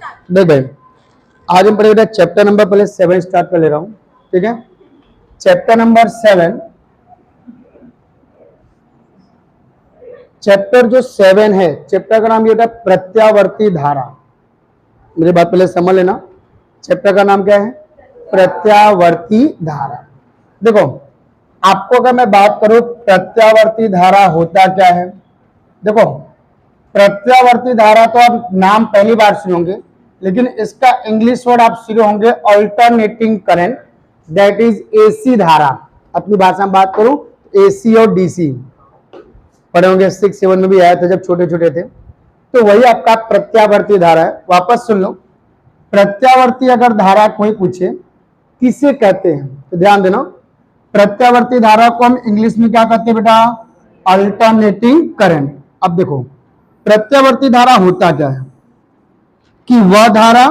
देख भाई, आज हम पढ़ेगा चैप्टर नंबर पहले 7 स्टार्ट कर ले रहा हूँ, ठीक है। चैप्टर नंबर 7, चैप्टर जो 7 है, चैप्टर का नाम ये होता है प्रत्यावर्ती धारा। मेरी बात पहले समझ लेना, चैप्टर का नाम क्या है? प्रत्यावर्ती धारा। देखो, आपको अगर मैं बात करूं प्रत्यावर्ती धारा होता क्या है, देखो प्रत्यावर्ती धारा तो आप नाम पहली बार सुनोगे, लेकिन इसका इंग्लिश वर्ड आप सुने होंगे alternating current, that is AC धारा। अपनी भाषा में बात करूं एसी और डीसी पढ़े होंगे, 6-7 में भी आया था जब छोटे छोटे थे। तो वही आपका प्रत्यावर्ती धारा है। वापस सुन लो, प्रत्यावर्ती अगर धारा कोई पूछे किसे कहते हैं तो ध्यान देना, प्रत्यावर्ती धारा को हम इंग्लिश में क्या कहते हैं बेटा? Alternating current. अब देखो प्रत्यावर्ती धारा होता क्या है कि वह धारा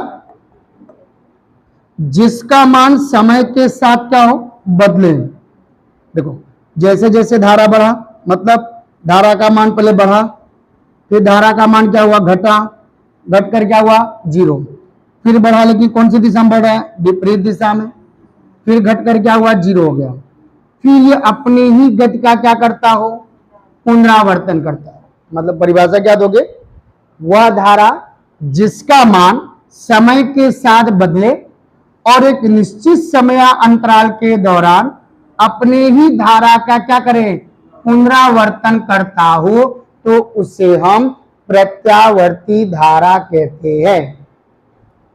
जिसका मान समय के साथ क्या हो? बदले। देखो जैसे जैसे धारा बढ़ा, मतलब धारा का मान पहले बढ़ा, फिर धारा का मान क्या हुआ? घटा, घट कर क्या हुआ? 0। फिर बढ़ा, लेकिन कौन सी दिशा में बढ़ रहा है? विपरीत दिशा में। फिर घट कर क्या हुआ? 0 हो गया। फिर ये अपनी ही गति का क्या करता हो? पुनरावर्तन करता है। मतलब परिभाषा क्या दोगे? वह धारा जिसका मान समय के साथ बदले और एक निश्चित समय अंतराल के दौरान अपने ही धारा का क्या करे? पुनरावर्तन करता हो, तो उसे हम प्रत्यावर्ती धारा कहते हैं।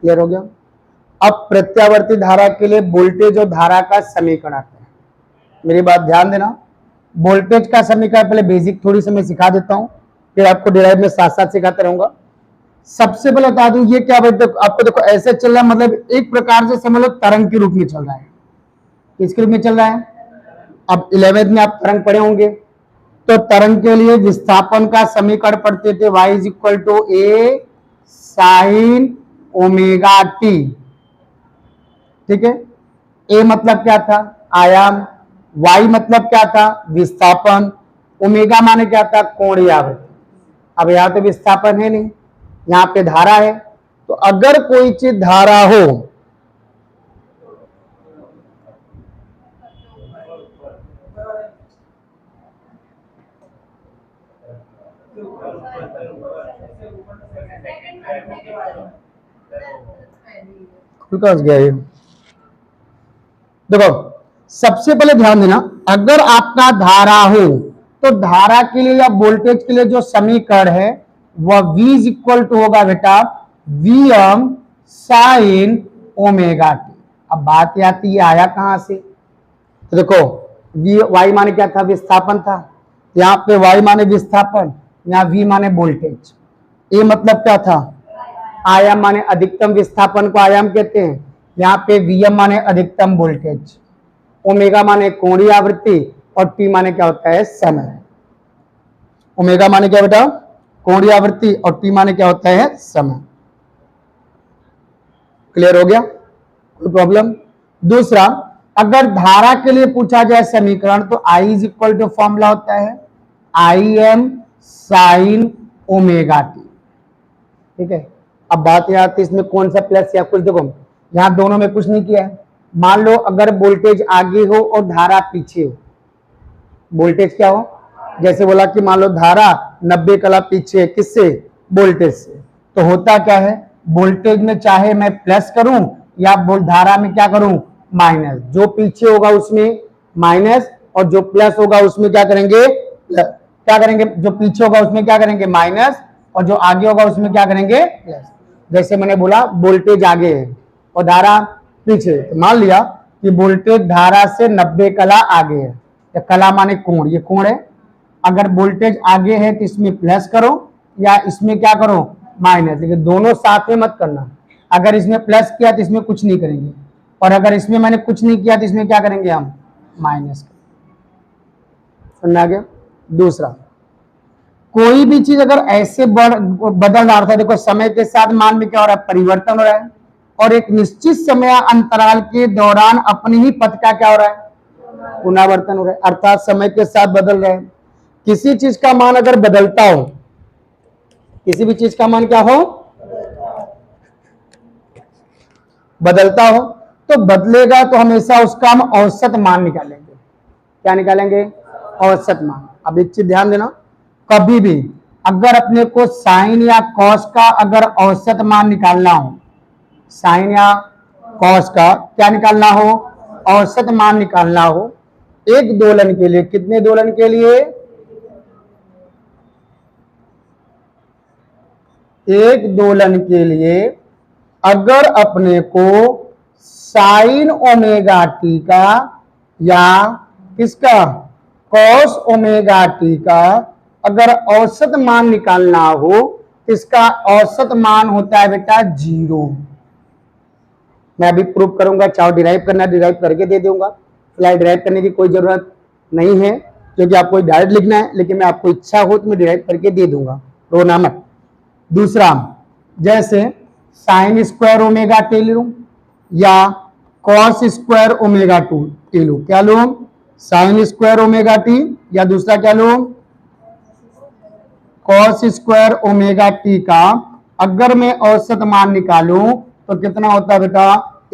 क्लियर हो गया? अब प्रत्यावर्ती धारा के लिए वोल्टेज और धारा का समीकरण आता है। मेरी बात ध्यान देना, वोल्टेज का समीकरण पहले बेसिक थोड़ी सी मैं सिखा देता हूं, फिर आपको डिराइव में साथ साथ सिखाते रहूंगा। सबसे पहले बता दूं ये क्या भाई, आपको देखो ऐसे चल रहा है, मतलब एक प्रकार से समझ लो तरंग के रूप में चल रहा है। किसके रूप में चल रहा है? अब 11th में आप तरंग पढ़े होंगे, तो तरंग के लिए विस्थापन का समीकरण पढ़ते थे, y = a sin ω t। ठीक है, a मतलब क्या था? आयाम, y मतलब क्या था? विस्थापन, ओमेगा माने क्या था? कोणीय आवृत्ति। अब यहां तो विस्थापन है नहीं, यहां पे धारा है। तो अगर कोई चीज धारा हो, गया ये। देखो सबसे पहले ध्यान देना, अगर आपका धारा हो तो धारा के लिए या वोल्टेज के लिए जो समीकरण है वह v = होगा बेटा Vm sin ω t। अब बात आती है आया कहां से? तो देखो y माने क्या था? विस्थापन था। यहाँ पे y माने विस्थापन, यहाँ v माने वोल्टेज। a मतलब क्या था? आयाम माने अधिकतम विस्थापन को आयाम कहते हैं। यहाँ पे Vm माने अधिकतम वोल्टेज, ओमेगा माने कोणीय आवृत्ति और T माने क्या होता है? समय। ओमेगा माने क्या बेटा? कोणीय आवृत्ति और T माने क्या होता है? समय। क्लियर हो गया? कोई प्रॉब्लम? दूसरा, अगर धारा के लिए पूछा जाए समीकरण तो I फॉर्मूला होता है Im sin ω t। ठीक है, अब बात यह आती है इसमें कौन सा प्लस या कुछ। देखो यहां दोनों में कुछ नहीं किया है। मान लो अगर वोल्टेज आगे हो और धारा पीछे हो, वोल्टेज क्या हो? जैसे बोला कि मान लो धारा 90 कला पीछे है, किससे? वोल्टेज से। तो होता क्या है, वोल्टेज में चाहे मैं प्लस करूं या धारा में क्या करूं? माइनस। जो पीछे होगा उसमें माइनस और जो प्लस होगा उसमें क्या करेंगे? क्या करेंगे? जो पीछे होगा उसमें क्या करेंगे? माइनस, और जो आगे होगा उसमें क्या करेंगे? प्लस। जैसे मैंने बोला वोल्टेज आगे है और धारा पीछे, तो मान लिया कि वोल्टेज धारा से 90 कला आगे है। या कला माने कोण, ये कोण है। अगर वोल्टेज आगे है तो इसमें प्लस करो या इसमें क्या करो? माइनस। लेकिन दोनों साथ में मत करना। अगर इसमें प्लस किया तो इसमें कुछ नहीं करेंगे, और अगर इसमें मैंने कुछ नहीं किया तो इसमें क्या करेंगे? हम माइनस। समझ आ गया? दूसरा, कोई भी चीज अगर ऐसे बदल रहा था, देखो समय के साथ मान में क्या हो रहा है? परिवर्तन हो रहा है, और एक निश्चित समय अंतराल के दौरान अपने ही पथ का क्या हो रहा है? पुनरावर्तन हो रहा है, अर्थात समय के साथ बदल रहे हैं। किसी चीज का मान अगर बदलता हो, किसी भी चीज का मान क्या हो? बदलता हो तो बदलेगा तो हमेशा उसका हम औसत मान निकालेंगे। क्या निकालेंगे? औसत मान। अब एक चीज ध्यान देना, कभी भी अगर अपने को साइन या कॉस का अगर औसत मान निकालना हो, साइन या कॉस का क्या निकालना हो? औसत मान निकालना हो एक दोलन के लिए। कितने दोलन के लिए? एक दोलन के लिए अगर अपने को साइन ओमेगा टी का या किसका? कॉस ओमेगा टी का अगर औसत मान निकालना हो तो इसका औसत मान होता है बेटा 0। मैं अभी प्रूव करूंगा, चाहे डिराइव करना डिराइव करके दे दूंगा, फिलहाल डिराइव करने की कोई जरूरत नहीं है क्योंकि आपको डायरेक्ट लिखना है, लेकिन मैं आपको इच्छा हो तो मैं डिराइव करके दे दूंगा, रोना मत। दूसरा, जैसे साइन स्क्वायर ओमेगा टी लूं या कॉस स्क्वायर ओमेगा टी लूं, क्या लूं? साइन स्क्वायर ओमेगा टी या दूसरा क्या लूं? कॉस स्क्वायर ओमेगा टी का अगर मैं औसत मान निकालूं तो कितना होता है बेटा?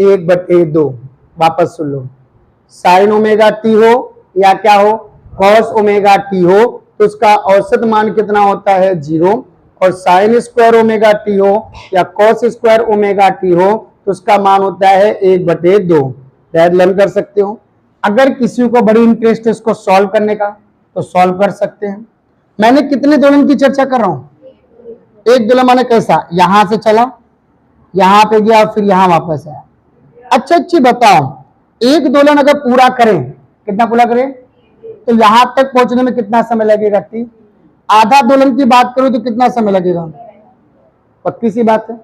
1/2। वापस सुन लो, साइन ओमेगा टी हो या क्या हो? कॉस ओमेगा टी हो तो उसका औसत मान कितना होता है? 0। और साइन स्क्वायर ओमेगा टी हो या कॉस स्क्वायर ओमेगा टी हो तो उसका मान होता है 1/2। शायद लर्न कर सकते हो। अगर किसी को बड़ी इंटरेस्ट है इसको सॉल्व करने का तो सॉल्व कर सकते हैं। मैंने कितने दोलन की चर्चा कर रहा हूं? एक दोलन माने कैसा? यहां से चला, यहां पे गया, फिर यहां वापस आया। अच्छा अच्छी बताओ, एक दोलन अगर पूरा करें, कितना पूरा करें? तो यहां तक पहुंचने में कितना समय लगेगा? टी। आधा दोलन की बात करूं तो कितना समय लगेगा? पक्की सी बात है।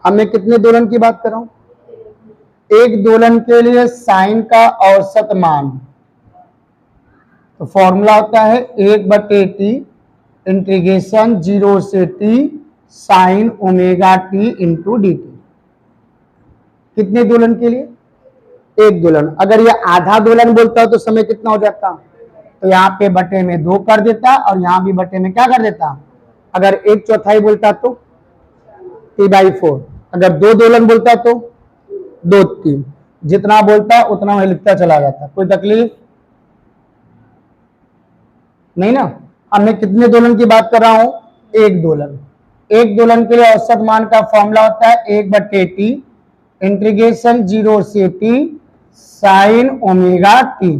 हमें कितने दोलन की बात कर रहा हूं? एक दोलन के लिए साइन का औसत मान, तो फॉर्मूला होता है 1/t इंटीग्रेशन 0 से t sign omega T into D T. कितने दोलन के लिए? एक दोलन। अगर ये आधा दोलन बोलता हो तो समय कितना हो जाता? तो यहाँ पे बटे में 2 कर देता और यहाँ भी बटे में क्या कर देता? अगर 1/4 बोलता तो t/4। अगर 2 दोलन बोलता तो 2/3। जितना बोलता उतना मैं लिखता चला जाता, कोई तकलीफ नहीं ना। अब मैं कितने दोलन की बात कर रहा हूं? एक दोलन। एक दोलन के लिए औसत मान का फॉर्मूला होता है 1/t इंटीग्रेशन 0 से t sign omega T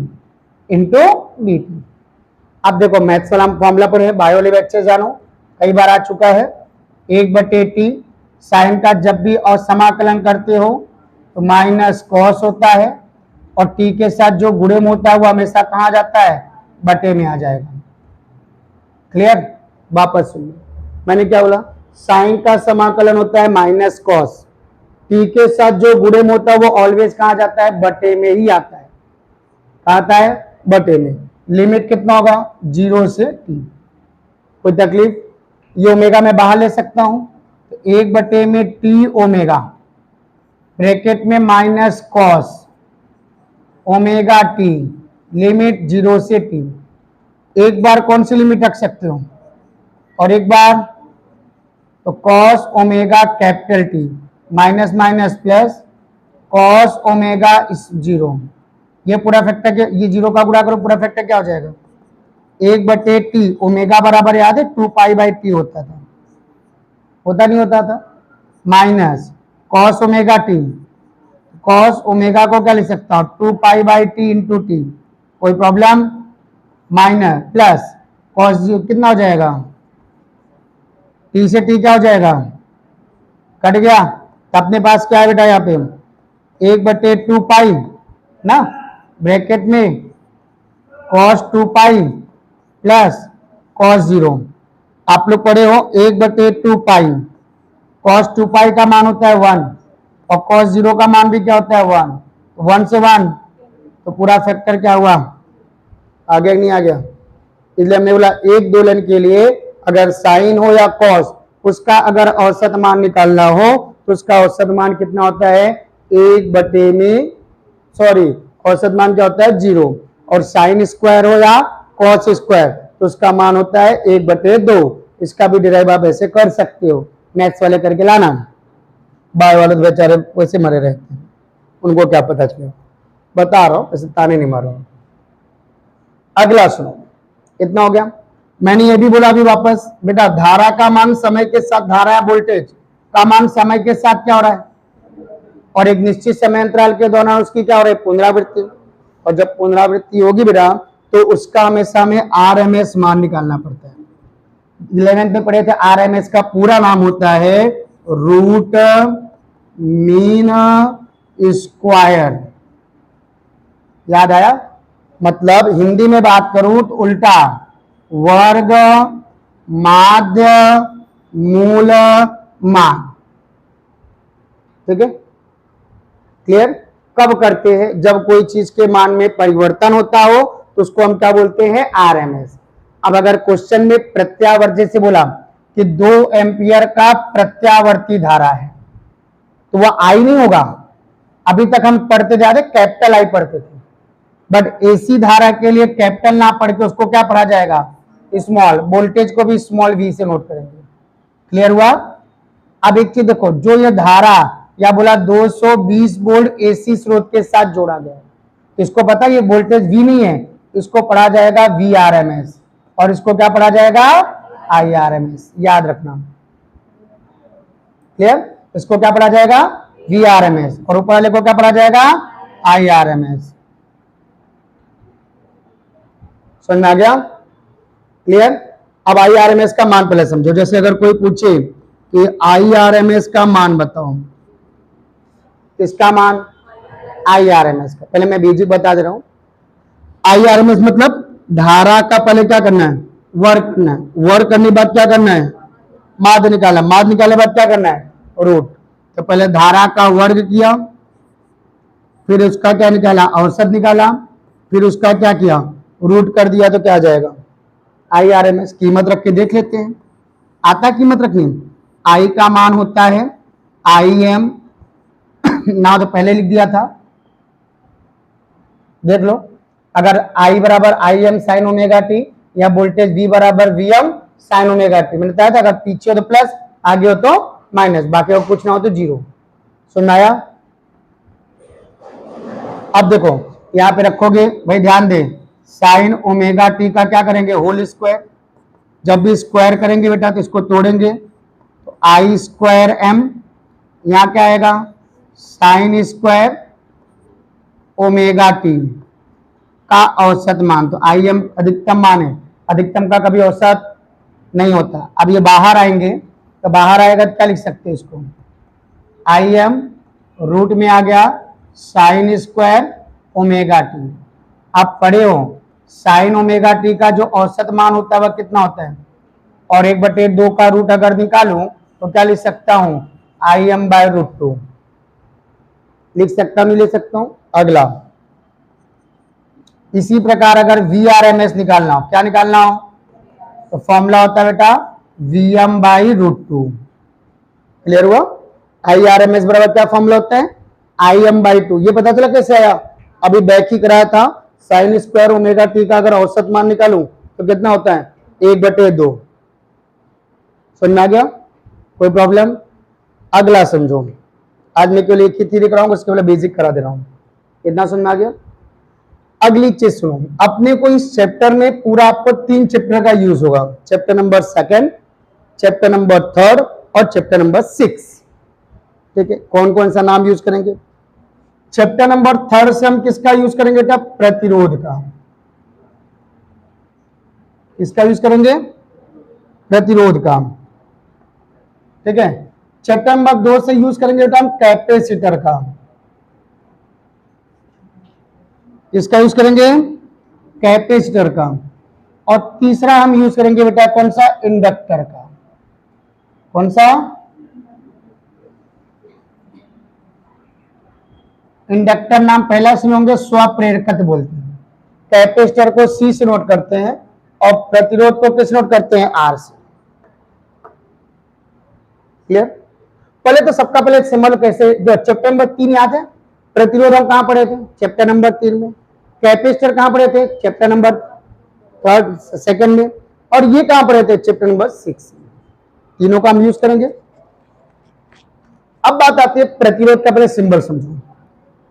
into D T. अब देखो मैथ्स वाला फॉर्मूला पर है, बायो वाले बच्चे जानो, कई बार आ चुका है। 1/t साइन का जब भी और समाकलन करते हो तो माइनस कॉस होता है और टी के साथ जो गुणे में होता है वो हमेशा कहाँ जाता है? बटे में आ जाएगा। क्लियर? वापस सुनिए, मैंने क्या बोला? साइन का समाकलन होता है माइनस कॉस, टी के साथ जो गुणे में होता है वो ऑलवेज कहाँ जाता है? बटे में ही आता है। कहाँ आता है? बटे में। लिमिट कितना होगा? 0 से t। कोई तकलीफ? ये ओमेगा मैं बाहर ले सकता हूं, तो 1 में t ओमेगा ब्रैकेट में minus cos omega T limit 0 से t। एक बार कौन सी लिमिट रख सकते हो? और एक बार तो cos omega capital T minus minus plus cos omega 0। ये पूरा फैक्टर के, ये 0 का गुणा करो, पूरा फैक्टर क्या हो जाएगा? 1/t। ओमेगा बराबर याद है 2π/t होता था, होता नहीं होता था? Minus cos omega T, cos omega को क्या लिख सकता हूं? 2π/t into T. कोई प्रॉब्लम? माइनस प्लस कॉस कितना हो जाएगा? टी से टी क्या हो जाएगा? कट गया। तो अपने पास क्या है बेटा? यहाँ पे 1/2π ना, ब्रैकेट में cos 2π प्लस cos 0। आप लोग पढ़े हो 1/2π, cos 2π का मान होता है 1 और cos 0 का मान भी क्या होता है? 1। 1 से 1 तो पूरा फैक्टर क्या हुआ? आ गया नहीं आ गया? इसलिए हमने बोला एक दोलन के लिए अगर साइन हो या कॉस, उसका अगर औसत मान निकालना हो तो उसका औसत मान कितना होता है? 1 में सॉरी औसत मान क्या होता है? 0। और साइन स्क्वायर हो या कॉस स्क्वायर तो उसका मान होता है 1/2। इसका भी डिराइव आप ऐसे कर सकते हो, मैथ्स वाले करके लाना, बाय वाले तो बेचारे वैसे मरे रहते हैं। उनको क्या पता चलेगा। बता रहा हूं, ऐसे ताने नहीं मार रहा हूं। अगला सुनो, इतना हो गया। मैंने ये भी बोला अभी वापस, बेटा धारा का मान समय के साथ, धारा या वोल्टेज का मान समय के साथ क्या हो रहा है, और एक निश्चित समय अंतराल के दौरान उसकी क्या हो रही है, पुनरावृत्ति। और जब पुनरावृत्ति होगी बेटा तो उसका हमेशा हमें आरएमएस मान निकालना पड़ता है। 11th में पढ़े थे, आरएमएस का पूरा नाम होता है रूट मीन स्क्वायर। याद आया? मतलब हिंदी में बात करूं तो उल्टा, वर्ग माध्य मूल मान। ठीक है, क्लियर? कब करते हैं? जब कोई चीज के मान में परिवर्तन होता हो तो उसको हम क्या बोलते हैं, आरएमएस। अब अगर क्वेश्चन में प्रत्यावर्त जैसे बोला कि 2 एम्पियर का प्रत्यावर्ती धारा है तो वह आई नहीं होगा। अभी तक हम पढ़ते जा रहे कैपिटल आई पढ़ते थे, बट एसी धारा के लिए कैपिटल ना पढ़ के उसको क्या पढ़ा जाएगा, स्मॉल। वोल्टेज को भी स्मॉल वी से नोट करेंगे। क्लियर हुआ? अब एक चीज देखो, जो ये धारा या बोला 220 वोल्ट एसी स्रोत के साथ जोड़ा गया है, इसको पता ये वोल्टेज वी नहीं है, इसको पढ़ा जाएगा वी आरएमएस, और इसको क्या पढ़ा जाएगा, आई आरएमएस। याद रखना, क्लियर? इसको क्या पढ़ा जाएगा, वी आरएमएस, और ऊपर वाले को क्या पढ़ा जाएगा, आई आरएमएस। समझ में आ गया? क्लियर? अब आई आरएमएस का मान पहले समझो। जैसे अगर कोई पूछे कि आई आरएमएस का मान बताओ, किसका मान, आई आरएमएस का। पहले मैं बेसिक बता दे रहा हूं। आई आरएमएस मतलब धारा का पहले क्या करना है, वर्ग करना है। वर्ग करने के बाद क्या करना है, माध्य निकाला। माध्य निकालने के बाद क्या करना है, रूट। तो पहले धारा का वर्ग किया, फिर उसका क्या निकाला, औसत निकाला, फिर उसका क्या किया, रूट कर दिया, तो क्या आ जाएगा, आई आरएमएस। कीमत रख के देख लेते हैं, आता कीमत रखनी। आई का मान होता है आई एम, ना तो पहले लिख दिया था, देख लो। अगर आई बराबर I M sine omega T, या वोल्टेज वी बराबर V M sine omega T. मैंने बताया था अगर पीछे हो तो प्लस, आगे हो तो माइनस, बाकी और कुछ ना हो तो जीरो। सुनाया? अब देखो यहां पे रखोगे भाई, ध्यान दे, साइन ओमेगा टी का क्या करेंगे, होल स्क्वायर। जब भी स्क्वायर करेंगे बेटा तो इसको तोड़ेंगे, तो आई स्क्वायर एम, यहां क्या आएगा, साइन स्क्वायर ओमेगा टी का औसत मान। तो आई एम अधिकतम मान है, अधिकतम का कभी औसत नहीं होता। अब ये बाहर आएंगे तो बाहर आएगा तो क्या लिख सकते हैं इसको, आई एम रूट में आ गया साइन स्क्वायर ओमेगा टी। आप पढ़े हो साइन ओमेगा टी का जो औसत मान होता है वह कितना होता है, और 1/2 का रूट अगर निकालूं तो क्या लिख सकता हूं, आई एम बाय रूट 2 लिख सकता हूं, नहीं लिख सकता हूं। अगला, इसी प्रकार अगर वी आर एम एस निकालना हो, क्या निकालना हो, तो फॉर्मूला होता है बेटा V M by root 2। Clear हुआ? आई आर एम एस बराबर क्या फॉर्मूला होता है, आई एम बाई 2। ये पता चला कैसे आया, अभी बैक ही कराया था। साइन स्क्वायर ओमेगा टी का अगर औसत मान निकालूं तो कितना होता है, 1/2। समझ में आ गया? कोई प्रॉब्लम? अगला समझो। आज मैं केवल एक ही थ्योरी कराऊंगा, उसके पहले बेसिक करा दे रहा हूं। इतना समझ में आ गया? अगली चीज सुनो, अपने को इस चैप्टर में पूरा आपको 3 चैप्टर का यूज होगा। चैप्टर नंबर 2, चैप्टर नंबर 3 और चैप्टर नंबर 6। ठीक है, कौन कौन सा नाम यूज करेंगे? चैप्टर नंबर 3 से हम किसका यूज करेंगे बेटा, प्रतिरोध का। किसका यूज करेंगे, प्रतिरोध का। ठीक है, चैप्टर नंबर 2 से यूज करेंगे बेटा हम कैपेसिटर का। किसका यूज करेंगे, कैपेसिटर का। और तीसरा हम यूज करेंगे बेटा कौन सा, इंडक्टर का। कौन सा, इंडक्टर नाम पहला सुनोगे, स्वप्रेरकत्व बोलते हैं। कैपेसिटर को सी से नोट करते हैं और प्रतिरोध को किस नोट करते हैं, आर से। क्लियर? पहले तो सबका पहले सिंबल कैसे, जो चैप्टर नंबर 3 याद है, प्रतिरोध हम कहां पढ़े थे, चैप्टर नंबर 3 में। कैपेसिटर कहां पढ़े थे, चैप्टर नंबर 2 में। और ये कहां पढ़े थे, चैप्टर नंबर 6 में। तीनों का हम यूज करेंगे। अब बात आती है प्रतिरोध का, पहले सिंबल समझो।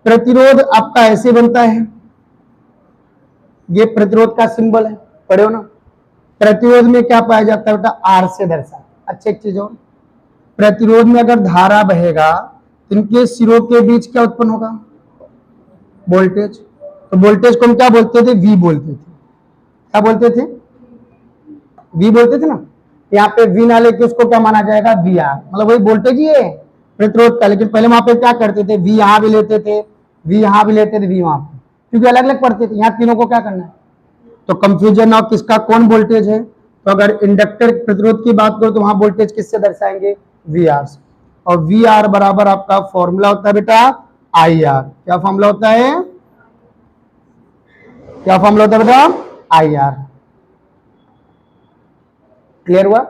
प्रतिरोध आपका ऐसे बनता है, ये प्रतिरोध का सिंबल है, पढ़े हो ना। प्रतिरोध में क्या पाया जाता है बेटा, आर से दर्शा। अच्छी चीज हो, प्रतिरोध में अगर धारा बहेगा तो इनके सिरों के बीच क्या उत्पन्न होगा, वोल्टेज। तो वोल्टेज को हम क्या बोलते थे, वी बोलते थे। क्या बोलते थे, वी बोलते थे ना। यहाँ पे वी ना लेके उसको क्या माना जाएगा, वी आर, मतलब वही वोल्टेज ही है प्रतिरोध का। लेकिन पहले वहां पे क्या करते थे, वी यहां भी लेते थे, वी यहां भी लेते थे, वी वहां पे, क्योंकि अलग अलग पढ़ते थे। यहाँ तीनों को क्या करना है, तो कंफ्यूजन और किसका कौन वोल्टेज है। तो अगर इंडक्टर प्रतिरोध की बात करो तो वहां वोल्टेज किससे दर्शाएंगे, वी आर से। और वी आर बराबर आपका फॉर्मूला होता है बेटा आई आर। क्या फॉर्मूला होता है, क्या फॉर्मूला होता है बेटा, आई आर। क्लियर हुआ।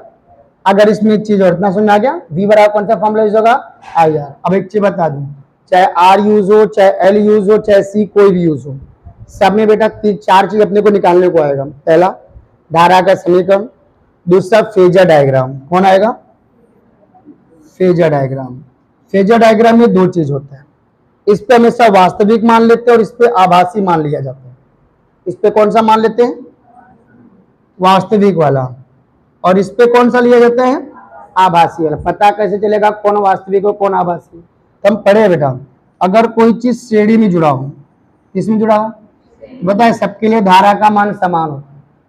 अगर इसमें एक चीज और इतना समझ आ गया, वी बराबर कौन सा फॉर्मूला यूज होगा, आई आर। अब एक चीज बता दूं, चाहे आर यूज हो, चाहे एल यूज हो, चाहे सी कोई भी यूज हो, सब में बेटा चार चीज अपने को निकालने को आएगा। पहला धारा का समीकरण, दूसरा फेजर डायग्राम। कौन आएगा, फेजर डायग्राम। फेजर डायग्राम में दो चीज होता है, इस पे हमेशा वास्तविक मान लेते हैं और इस पे आभासी मान लिया जाता है। इस पे कौन सा मान लेते हैं, वास्तविक वाला, और इस पे कौन सा लिया जाता है, आभासी वाला। पता कैसे चलेगा कौन वास्तविक और कौन आभासी, तो हम पढ़े बेटा, अगर कोई चीज श्रेणी में जुड़ा हो, किसमें जुड़ा हो, बताए सबके लिए धारा का मान समान हो,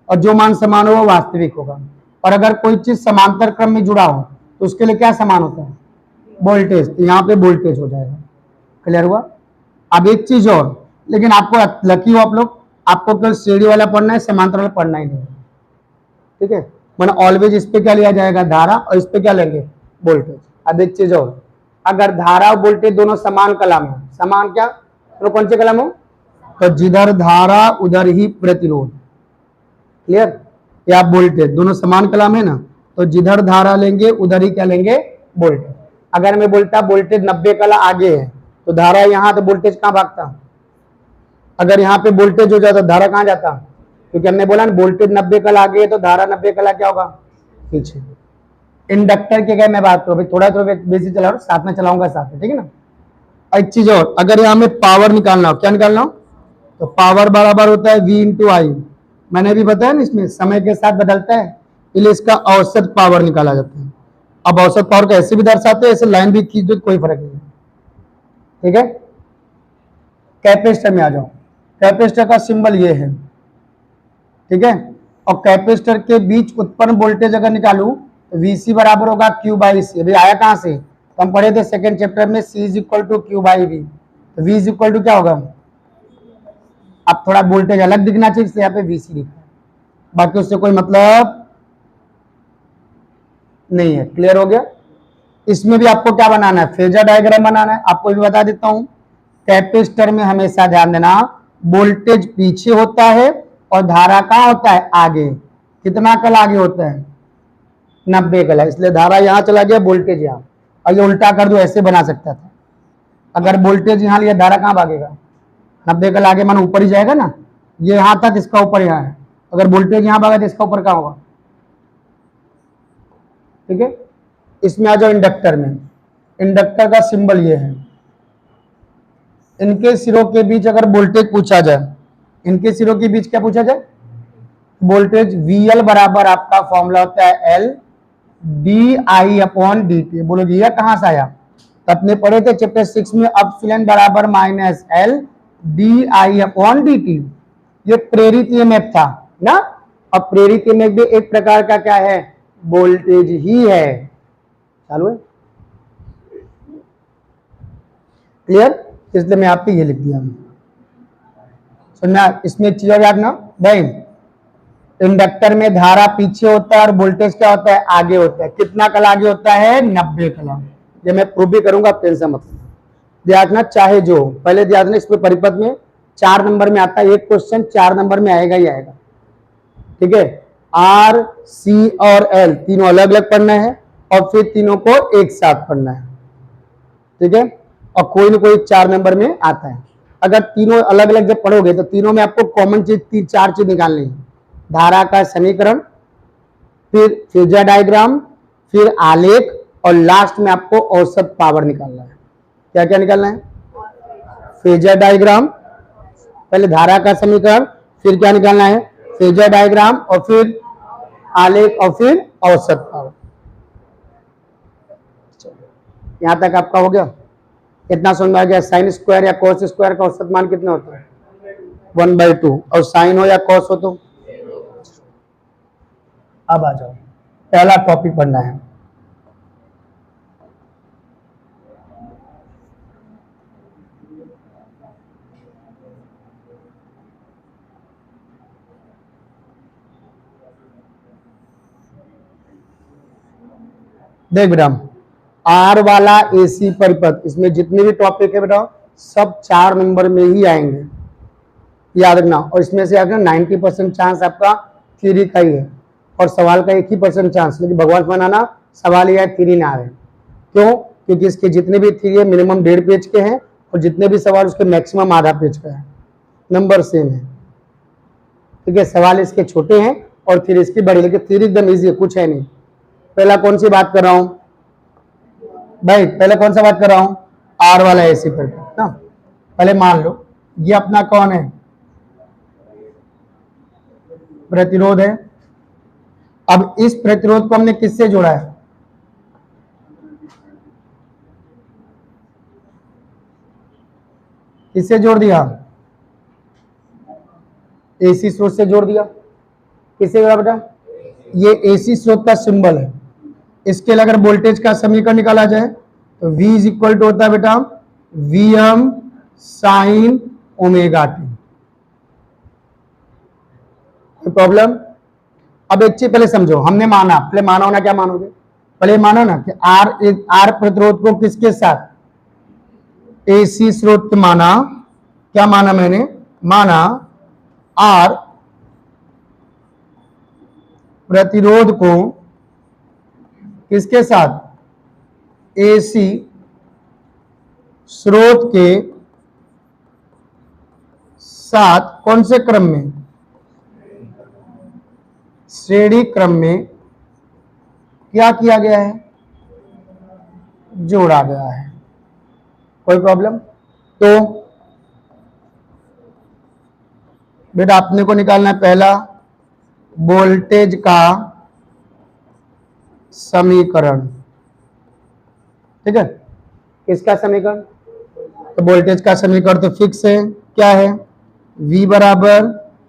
और जो मान समान हो वो वास्तविक होगा। और अगर कोई चीज समांतर क्रम में जुड़ा हो तो उसके लिए क्या समान होता है, वोल्टेज। तो यहाँ पे वोल्टेज हो जाएगा। क्लियर हुआ। अब एक चीज और, लेकिन आपको लकी हो आप लोग, आपको केवल श्रेणी वाला पढ़ना है, समांतर वाला पढ़ना ही नहीं। ठीक है, मैंने ऑलवेज इस पे क्या लिया जाएगा, धारा, और इस पे क्या लेंगे, वोल्टेज। अब एक चीज और, अगर धारा और वोल्टेज दोनों समान कला में, समान क्या, तो कौन से कला में, तो जिधर धारा उधर ही प्रतिरोध। क्लियर, या वोल्टेज दोनों समान कला में ना, तो जिधर धारा लेंगे उधर ही क्या लेंगे, वोल्टेज। अगर मैं बोलता वोल्टेज 90 कला आगे है तो धारा यहाँ, तो वोल्टेज कहाँ भागता। अगर यहाँ पे वोल्टेज हो जाता धारा कहाँ जाता, क्योंकि हमने बोला ना वोल्टेज 90 कला आगे है तो धारा 90 कला क्या होगा, पीछे। इंडक्टर की अगर मैं बात करूँ, थोड़ा थोड़ा बेसिक चला रहा हूँ, साथ में चलाऊंगा साथ में, ठीक है ना। एक चीज और, अगर यहाँ में पावर निकालना हो, क्या निकालना हो, तो पावर बराबर होता है V इंटू आई। मैंने भी बताया ना, इसमें समय के साथ बदलता है, इसलिए इसका औसत पावर निकाला जाता है। अब औसत पावर को ऐसे भी दर्शाते हैं, ऐसे लाइन भी खींच दो, कोई फर्क नहीं। ठीक है, कैपेसिटर में आ जाओ। कैपेसिटर का सिंबल ये है, ठीक है। और कैपेसिटर के बीच उत्पन्न वोल्टेज अगर निकालू तो VC बराबर होगा Q बाई सी। अभी आया कहां से, तो हम पढ़े थे सेकेंड चैप्टर में, C is equal to Q by V। तो V इज इक्वल टू क्या होगा, अब थोड़ा वोल्टेज अलग दिखना चाहिए, इसलिए यहाँ पे VC लिखा है, बाकी उससे कोई मतलब नहीं है। क्लियर हो गया। इसमें भी आपको क्या बनाना है, फेजर डायग्राम बनाना है। आपको भी बता देता हूं, कैपेसिटर में हमेशा ध्यान देना, वोल्टेज पीछे होता है और धारा कहां होता है, आगे। कितना कला आगे होता है, 90 कला, इसलिए धारा यहां चला गया, वोल्टेज यहां। और ये उल्टा कर दो, ऐसे बना सकता था, अगर वोल्टेज यहां लिया, धारा कहां भागेगा, 90 कला आगे, मानो ऊपर ही जाएगा ना, ये यहां था तो इसका ऊपर यहाँ है। अगर वोल्टेज यहां भागा तो इसका ऊपर कहां होगा। ठीक है, इसमें आ जाओ इंडक्टर में। इंडक्टर का सिंबल ये है, इनके सिरों के बीच अगर वोल्टेज पूछा जाए, इनके सिरों के बीच क्या पूछा जाए, वोल्टेज VL बराबर आपका फॉर्मूला होता है L DI अपॉन DT। बोलोगे ये कहां से आया, तो अपने पढ़े थे चैप्टर 6 में, अपसिलन बराबर minus L DI upon DT। ये प्रेरित ईएमएफ था ना। अब प्रेरित ईएमएफ भी एक प्रकार का क्या है, वोल्टेज ही है। चालू है, क्लियर। इसलिए मैं आपको ये लिख दिया। सुनना, इसमें एक चीज और याद ना भाई, इंडक्टर में धारा पीछे होता है और वोल्टेज क्या होता है, आगे होता है। कितना कला आगे होता है, 90 कला। ये मैं प्रूव भी करूंगा, टेंशन मत लो। ध्यान रखना, चाहे जो पहले ध्यान रखना, इसमें परिपथ में 4 नंबर में आता है, एक क्वेश्चन 4 नंबर में आएगा ही आएगा। ठीक है, R, C और L तीनों अलग अलग पढ़ना है और फिर तीनों को एक साथ पढ़ना है। ठीक है, और कोई ना कोई 4 नंबर में आता है। अगर तीनों अलग अलग जब पढ़ोगे तो तीनों में आपको कॉमन चीज 4 चीज निकालनी है, धारा का समीकरण, फिर फेजर डायग्राम, फिर आलेख, और लास्ट में आपको औसत पावर निकालना है। क्या क्या निकालना है, फेजर डायग्राम, पहले धारा का समीकरण, फिर क्या निकालना है, फेजर डायग्राम, और फिर आलेख, और फिर औसत पावर। यहां तक आपका हो गया, इतना समझ में आ गया। साइन स्क्वायर या कॉस स्क्वायर का औसत मान कितना होता है, 1/2, और साइन हो या कॉस हो तो। अब आ जाओ, पहला टॉपिक पढ़ना है। देख बेटा, आर वाला एसी परिपथ, इसमें जितने भी टॉपिक है बेटा सब 4 नंबर में ही आएंगे, याद रखना। और इसमें से अगर 90% चांस आपका थ्योरी का ही है, और सवाल का 1% चांस, लेकिन भगवान बनाना सवाल यह थ्योरी ना आए। क्यों? क्योंकि इसके जितने भी थ्योरी है मिनिमम 1.5 पेज के हैं, और जितने भी सवाल उसके मैक्सिमम आधा पेज का है, नंबर सेम है। ठीक है, सवाल इसके छोटे हैं और थ्योरी इसकी बड़ी, लेकिन थ्योरी एकदम ईजी है, कुछ है नहीं। पहला कौन सी बात कर रहा हूं भाई, पहले कौन सा बात कर रहा हूं, आर वाला एसी पर ना। पहले मान लो ये अपना कौन है, प्रतिरोध है। अब इस प्रतिरोध को हमने किससे जोड़ा है, किससे जोड़ दिया, एसी स्रोत से जोड़ दिया। किससे जोड़ा बेटा, ये एसी स्रोत का सिंबल है। इसके लिए अगर वोल्टेज का समीकरण निकाला जाए तो V इज इक्वल टू होता है बेटा Vm साइन ओमेगा टी। कोई प्रॉब्लम? अब एक चीज पहले समझो, हमने माना, पहले माना होना, क्या मानोगे, पहले माना ना कि आर प्रतिरोध को किसके साथ, एसी स्रोत माना। क्या माना मैंने, माना आर प्रतिरोध को किसके साथ, एसी स्रोत के साथ, कौन से क्रम में, श्रेणी क्रम में क्या किया गया है, जोड़ा गया है। कोई प्रॉब्लम? तो बेटा अपने को निकालना है पहला वोल्टेज का समीकरण। ठीक है, किसका समीकरण, तो वोल्टेज का समीकरण तो फिक्स है, क्या है, V बराबर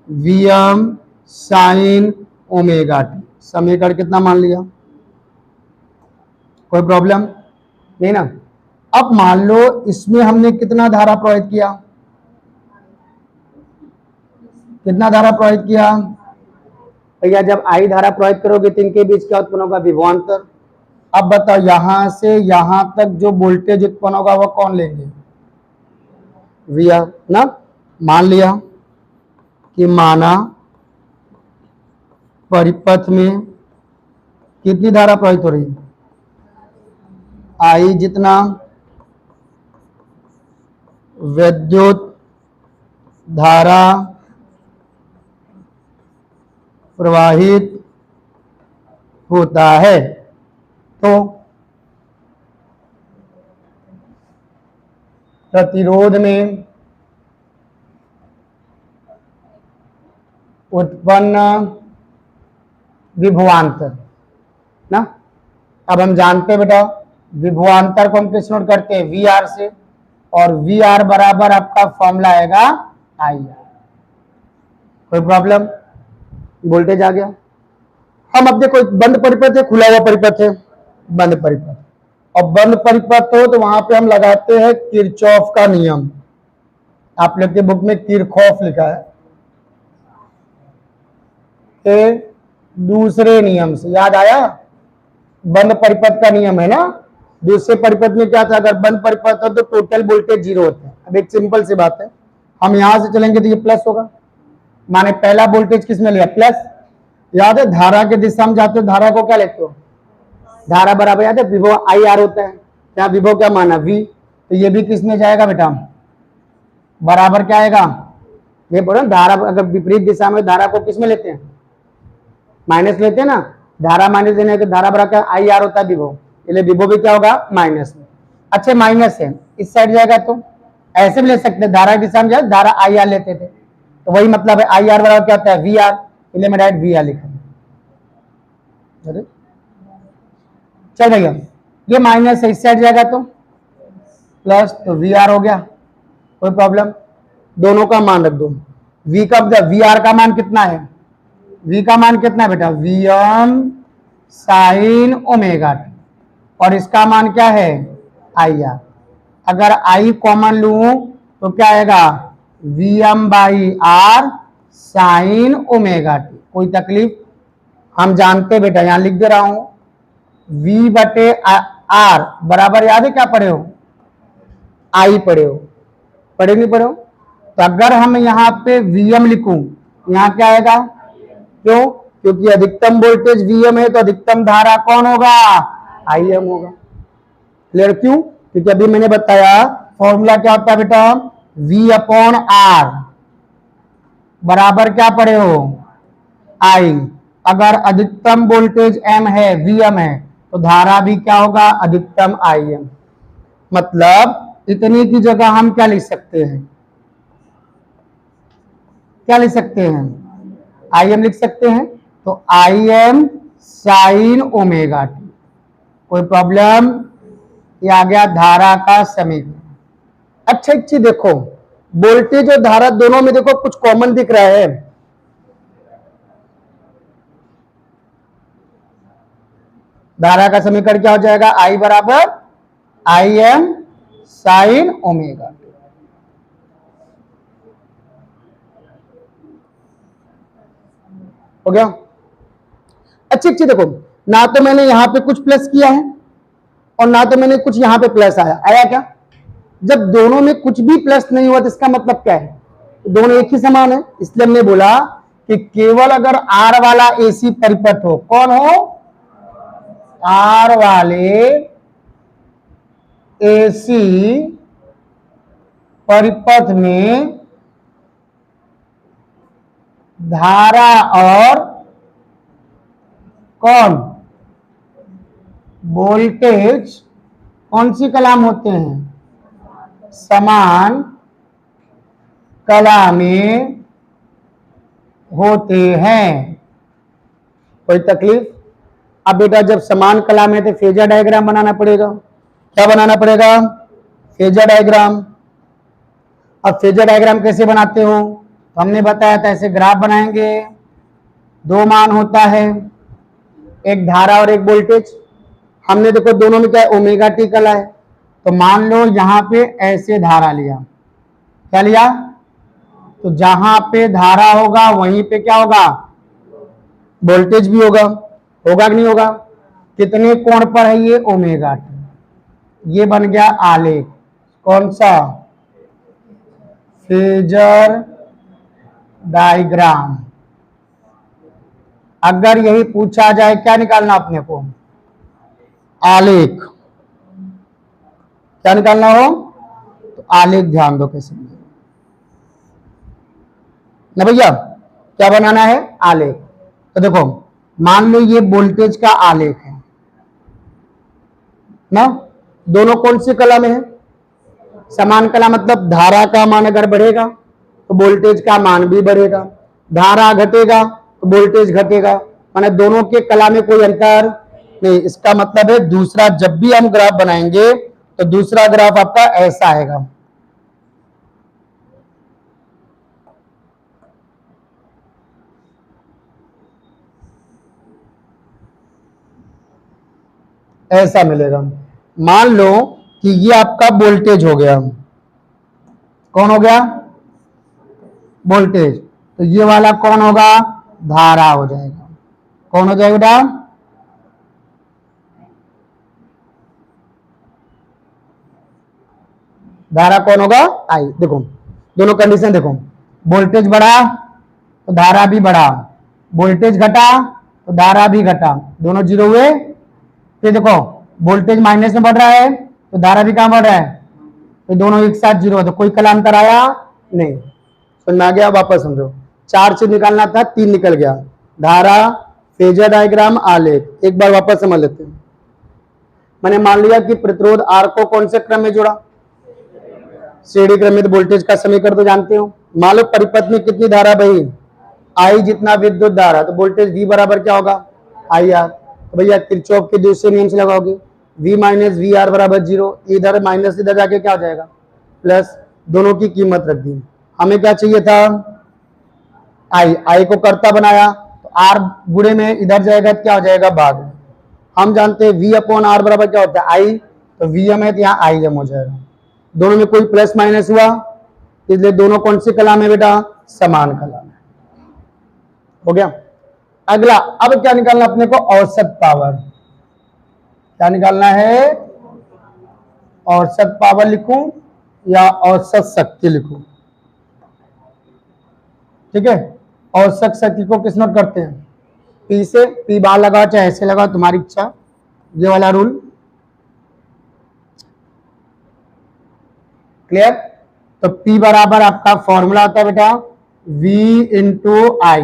Vm साइन ओमेगा टी। समीकरण कितना मान लिया, कोई प्रॉब्लम नहीं ना। अब मान लो इसमें हमने कितना धारा प्रवाहित किया, कितना धारा प्रवाहित किया भैया, जब आई धारा प्रवाहित करोगे तो इनके बीच क्या उत्पन्न होगा, विभवांतर। अब बताओ यहां से यहां तक जो वोल्टेज उत्पन्न होगा वह कौन लेंगे, VR ना। मान लिया कि माना परिपथ में कितनी धारा प्रवाहित हो रही है, आई जितना विद्युत धारा प्रवाहित होता है, तो प्रतिरोध में उत्पन्न विभवांतर ना। अब हम जानते हैं बेटा विभवांतर को हम किस नोट करते हैं, VR से, और VR बराबर आपका फॉर्मूला आएगा IR। कोई प्रॉब्लम? वोल्टेज आ गया। हम अब देखो बंद परिपथ है, खुला हुआ परिपथ है, बंद परिपथ, और बंद परिपथ हो तो वहां पे हम लगाते हैं किरचॉफ का नियम। आप लोग के बुक में किरचॉफ लिखा है, दूसरे नियम से याद आया, बंद परिपथ का नियम है ना। दूसरे परिपथ में क्या था, अगर बंद परिपथ हो तो टोटल वोल्टेज 0 होता है। अब एक सिंपल सी बात है, हम यहां से चलेंगे तो ये प्लस होगा, माने पहला वोल्टेज किसमें लिया, प्लस। याद है धारा के दिशा में जाते हो, धारा को क्या लेते हो, धारा बराबर याद है विभव IR होता है। क्या विभव क्या माना, V, तो ये भी किस में जाएगा बेटा, बराबर क्या आएगा, ये बोलो धारा अगर विपरीत दिशा में धारा को किस में लेते हैं, माइनस लेते हैं ना। धारा माइनस देने के धारा बराबर क्या IR होता है विभव, इसलिए विभव भी क्या होगा, माइनस में। अच्छा माइनस है, इस साइड जाएगा तो ऐसे भी ले सकते हैं, धारा की दिशा में जो है धारा आई आर लेते थे, तो वही मतलब है आई आर बराबर क्या होता है वी आर, इसलिए मैं डायरेक्ट वी आर लिखा। चल भैया ये माइनस है, इस साइड जाएगा तो प्लस, तो वी आर हो गया, कोई प्रॉब्लम। दोनों का मान रख दो, वी का मतलब वी आर का मान कितना है, वी का मान कितना है बेटा V M sine omega T, और इसका मान क्या है आई आर। अगर आई कॉमन लूं तो क्या आएगा V M by R sine omega T. कोई तकलीफ, हम जानते बेटा, यहां लिख दे रहा हूं v बटे आर बराबर, याद है क्या पढ़े हो, आई पढ़े हो, पढ़े नहीं पढ़े हो, तो अगर हम यहाँ पे Vm लिखूं, यहाँ क्या आएगा, क्यों, क्योंकि अधिकतम वोल्टेज Vm है तो अधिकतम धारा कौन होगा Im होगा। क्लियर, क्यों, क्योंकि अभी मैंने बताया फॉर्मूला क्या होता है बेटा V अपॉन आर बराबर क्या पढ़े हो I। अगर अधिकतम वोल्टेज M है Vm है तो धारा भी क्या होगा अधिकतम Im। मतलब इतनी की जगह हम क्या लिख सकते हैं, क्या लिख सकते हैं Im लिख सकते हैं, तो Im साइन ओमेगा टी। कोई प्रॉब्लम, ये आ गया धारा का समीकरण। अच्छा एक चीज देखो, वोल्टेज और धारा दोनों में देखो कुछ कॉमन दिख रहा है, धारा का समीकरण क्या हो जाएगा I बराबर Im साइन ओमेगा टी। हो गया। अच्छी चीज देखो, ना तो मैंने यहां पे कुछ प्लस किया है और ना तो मैंने कुछ यहां पे प्लस आया, आया क्या, जब दोनों में कुछ भी प्लस नहीं हुआ तो इसका मतलब क्या है, दोनों एक ही समान है। इसलिए हमने बोला कि केवल अगर आर वाला एसी परिपथ हो, कौन हो आर वाले एसी परिपथ में धारा और कौन वोल्टेज कौन सी कला में होते हैं, समान कला में होते हैं। कोई तकलीफ, अब बेटा जब समान कला में तो फेजर डायग्राम बनाना पड़ेगा, क्या बनाना पड़ेगा फेजर डायग्राम। अब फेजर डायग्राम कैसे बनाते हो, तो हमने बताया था ऐसे ग्राफ बनाएंगे, दो मान होता है, एक धारा और एक वोल्टेज। हमने देखो दोनों में क्या है ओमेगा टी कला है, तो मान लो यहां पे ऐसे धारा लिया, क्या लिया, तो जहां पे धारा होगा वहीं पे क्या होगा वोल्टेज भी होगा, होगा कि नहीं होगा, कितने कोण पर है ये ओमेगा टी। ये बन गया आलेख, कौन सा फेजर डायग्राम। अगर यही पूछा जाए क्या निकालना अपने को, आलेख, क्या निकालना हो तो आलेख ध्यान दो कैसे ना भैया, क्या बनाना है आलेख। तो देखो मान लो ये वोल्टेज का आलेख है ना, दोनों कौन सी कला में है समान कला, मतलब धारा का मान अगर बढ़ेगा तो वोल्टेज का मान भी बढ़ेगा, धारा घटेगा तो वोल्टेज घटेगा, माने दोनों के कला में कोई अंतर नहीं। इसका मतलब है दूसरा जब भी हम ग्राफ बनाएंगे तो दूसरा ग्राफ आपका ऐसा आएगा, ऐसा मिलेगा। मान लो कि ये आपका वोल्टेज हो गया, कौन हो गया वोल्टेज, तो ये वाला कौन होगा धारा हो जाएगा, कौन हो जाएगा बेटा धारा कौन होगा आई। देखो दोनों कंडीशन देखो, वोल्टेज बढ़ा तो धारा भी बढ़ा, वोल्टेज घटा तो धारा भी घटा, दोनों जीरो हुए। फिर देखो वोल्टेज माइनस में बढ़ रहा है तो धारा भी कहां बढ़ रहा है, तो दोनों एक साथ जीरो, तो कोई कलांतर आया नहीं। समझ में आ गया, वापस समझो, चार चीज निकालना था, तीन निकल गया, धारा फेजर डायग्राम आलेख। एक बार वापस समझ लेते हैं। मैंने मान लिया कि प्रतिरोध आर को कौन से क्रम में जोड़ा, श्रेणी क्रमित वोल्टेज का समीकरण तो जानते हो। मान लो परिपथ में कितनी धारा बही, आई जितना विद्युत धारा, तो वोल्टेज V बराबर क्या होगा, IR। तो भैया किरचॉफ के दूसरे नियम से लगाओगे, V माइनस वी आर बराबर 0, इधर माइनस इधर जाके क्या हो जाएगा प्लस, दोनों की कीमत रख दी। हमें क्या चाहिए था, आई को कर्ता बनाया, तो R गुणे में इधर जाएगा क्या हो जाएगा भाग। हम जानते हैं V अपॉन R बराबर क्या होता है आई, तो VM है तो यहाँ IM हो जाएगा। दोनों में कोई प्लस माइनस हुआ, इसलिए दोनों कौन सी कला में बेटा, समान कला में। हो गया। अगला अब क्या निकालना अपने को, औसत पावर। क्या निकालना है, औसत पावर लिखूं या औसत शक्ति लिखूं, ठीक है। औसत शक्ति को किस नोट करते हैं, P से, P बार लगाओ चाहे ऐसे लगाओ, तुम्हारी इच्छा, ये वाला रूल क्लियर। तो P बराबर आपका फॉर्मूला होता है बेटा V इंटू आई।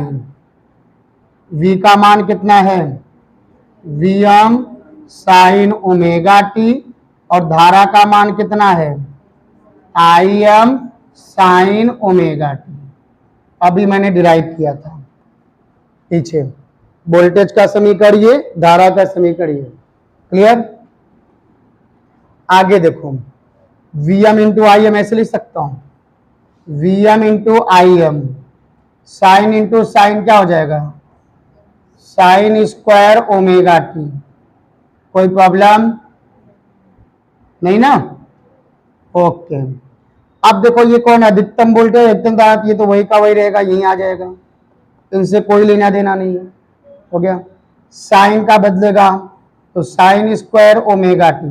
V का मान कितना है, Vm साइन ओमेगा टी, और धारा का मान कितना है, Im साइन ओमेगा टी। अभी मैंने डिराइव किया था पीछे, वोल्टेज का समीकरण ये, धारा का समीकरण ये, क्लियर। आगे देखो, Vm इंटू आई एम ऐसे लिख सकता हूं, Vm इंटू आई एम, साइन इंटू साइन क्या हो जाएगा, साइन स्क्वायर ओमेगा टी। कोई प्रॉब्लम नहीं ना, ओके। अब देखो ये कौन है, अधिकतम वोल्टेज अधिकतम धारा, ये तो वही का वही रहेगा, यही आ जाएगा, इनसे कोई लेना देना नहीं है। हो गया। साइन का बदलेगा तो साइन स्क्वायर ओमेगा टी,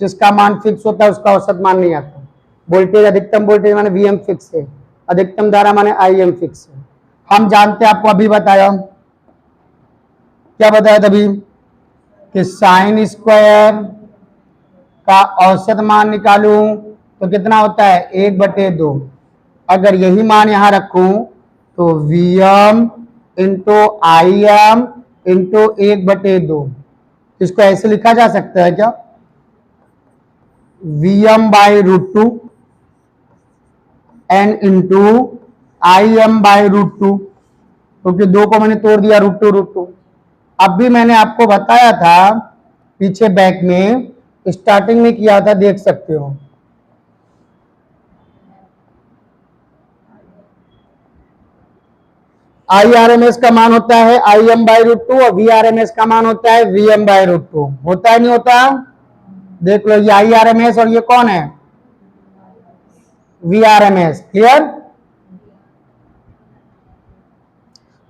जिसका मान फिक्स होता है उसका औसत मान नहीं आता। वोल्टेज अधिकतम वोल्टेज माने Vm फिक्स है, अधिकतम धारा माने Im फिक्स है। हम जानते हैं, आपको अभी बताया, क्या बताया तभी, कि साइन स्क्वायर का औसत मान निकालूं तो कितना होता है 1/2। अगर यही मान यहां रखूं तो Vm इंटू IM इंटू 1/2, इसको ऐसे लिखा जा सकता है क्या, Vm by √2 and into IM by √2, क्योंकि दो को मैंने तोड़ दिया √2। अब भी मैंने आपको बताया था पीछे बैक में, स्टार्टिंग में किया था, देख सकते हो। IRMS का मान होता है IM बाई √2 और VRMS का मान होता है VM बाई √2। होता है नहीं होता, देख लो, ये IRMS और ये कौन है, VRMS। क्लियर।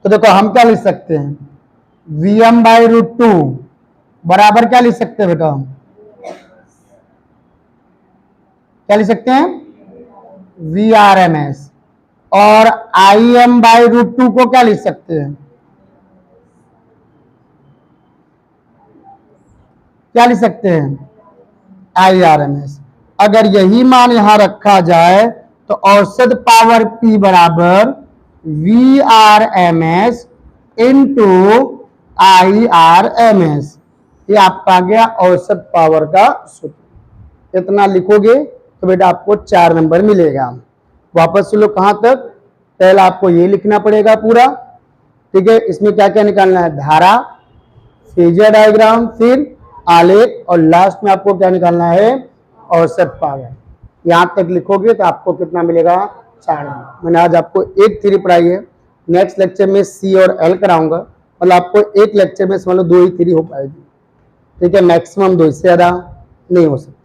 तो देखो हम क्या लिख सकते हैं, VM बाई √2 बराबर क्या लिख सकते हैं बेटा, क्या लिख सकते हैं, VRMS, और IM बाई √2 को क्या लिख सकते हैं, क्या लिख सकते हैं, IRMS। अगर यही मान यहां रखा जाए तो औसत पावर P बराबर VRMS इंटू IRMS, ये आपका आ गया औसत पावर का सूत्र। इतना लिखोगे तो बेटा आपको 4 नंबर मिलेगा। वापस से लो, कहां तक, पहले आपको ये लिखना पड़ेगा पूरा, ठीक है। इसमें क्या क्या निकालना है, धारा, फेजर डायग्राम, फिर आलेख, और लास्ट में आपको क्या निकालना है, औसत पावर। यहां तक लिखोगे तो आपको कितना मिलेगा, 4 नंबर। मैंने आज आपको एक थ्योरी पढ़ाई है, नेक्स्ट लेक्चर में C और L कराऊंगा, मतलब आपको एक लेक्चर में समझ लो 2 ही थ्योरी हो पाएगी, ठीक है, मैक्सिमम 2, इससे ज्यादा नहीं हो सकता।